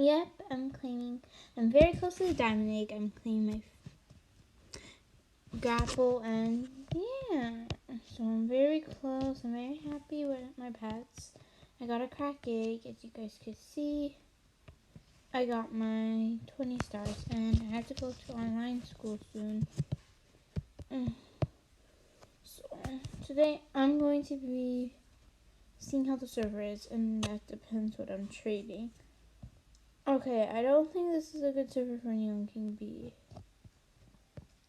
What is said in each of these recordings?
Yep, I'm very close to the diamond egg. I'm claiming my grapple, and yeah, so I'm very close. I'm very happy with my pets. I got a crack egg, as you guys could see. I got my 20 stars, and I have to go to online school soon. So today I'm going to be seeing how the server is, and that depends what I'm trading. Okay, I don't think this is a good server for Neon King B.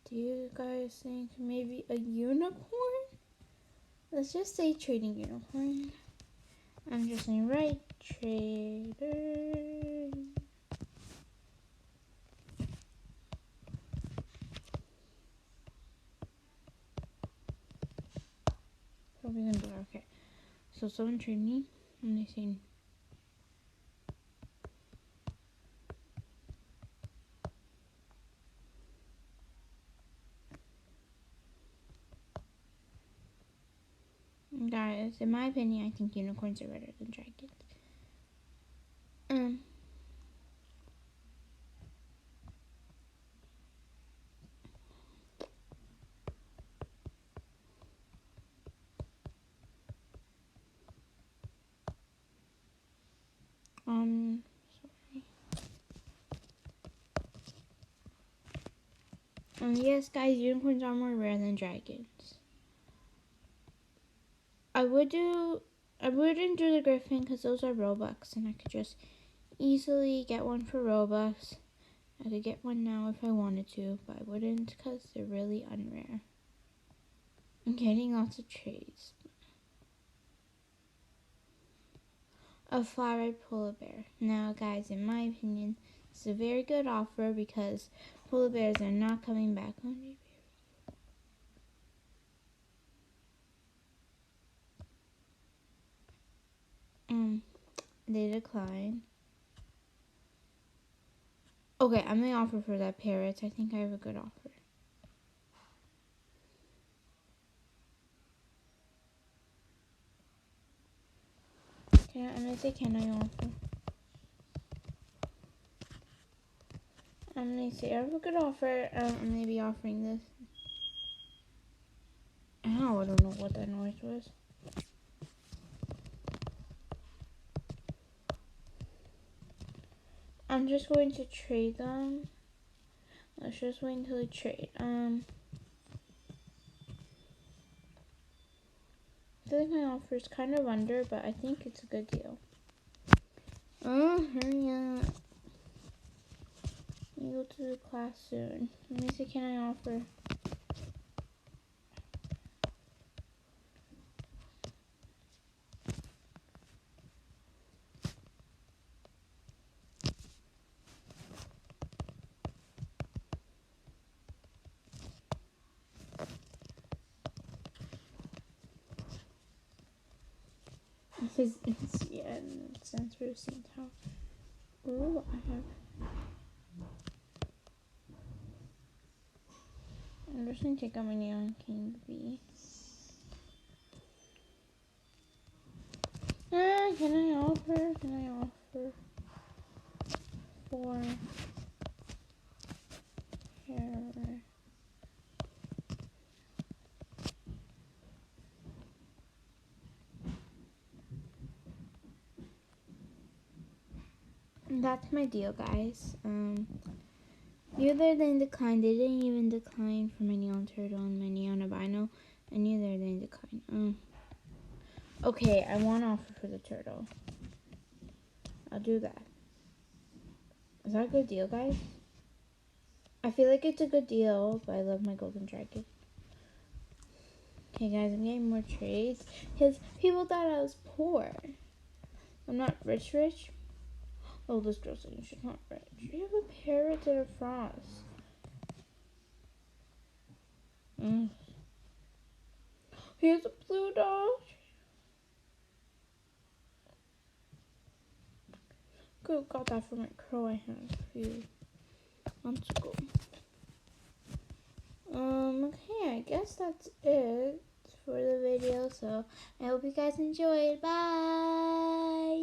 Do you guys think maybe a unicorn? Let's just say trading unicorn. I'm just saying right trader. What are we gonna do? Okay. So someone trade me, and they say guys, in my opinion, I think unicorns are better than dragons. Sorry. Yes, guys, unicorns are more rare than dragons. I wouldn't do the griffin because those are Robux, and I could just easily get one for Robux. I could get one now if I wanted to, but I wouldn't because they're really unrare. I'm getting lots of trades. A fly-red polar bear. Now, guys, in my opinion, it's a very good offer because polar bears are not coming back on they decline. Okay, I'm gonna offer for that parrot. I think I have a good offer. I'm gonna say, can I offer? I'm gonna say I have a good offer. I'm gonna be offering this. Ow, I don't know what that noise was. I'm just going to trade them. Let's just wait until they trade. I feel like my offer is kind of under, but I think it's a good deal. Oh, hurry up. You go to the class soon. Let me see, can I offer? Yeah, it stands for St. Tower. Ooh, I'm just gonna take out my Neon King B. Can I offer? For here? That's my deal, guys. Neither they declined. They didn't even decline for my neon turtle and my neon albino, and neither they declined. Okay, I want to offer for the turtle. I'll do that. Is that a good deal, guys? I feel like it's a good deal, but I love my golden dragon. Okay, guys, I'm getting more trades because people thought I was poor. I'm not rich. Oh, this girl saying she's not rich. You have a parrot and a frost. Here's a blue dog. Good, got that from my crow I had a few months ago. Okay, I guess that's it for the video. So I hope you guys enjoyed. Bye.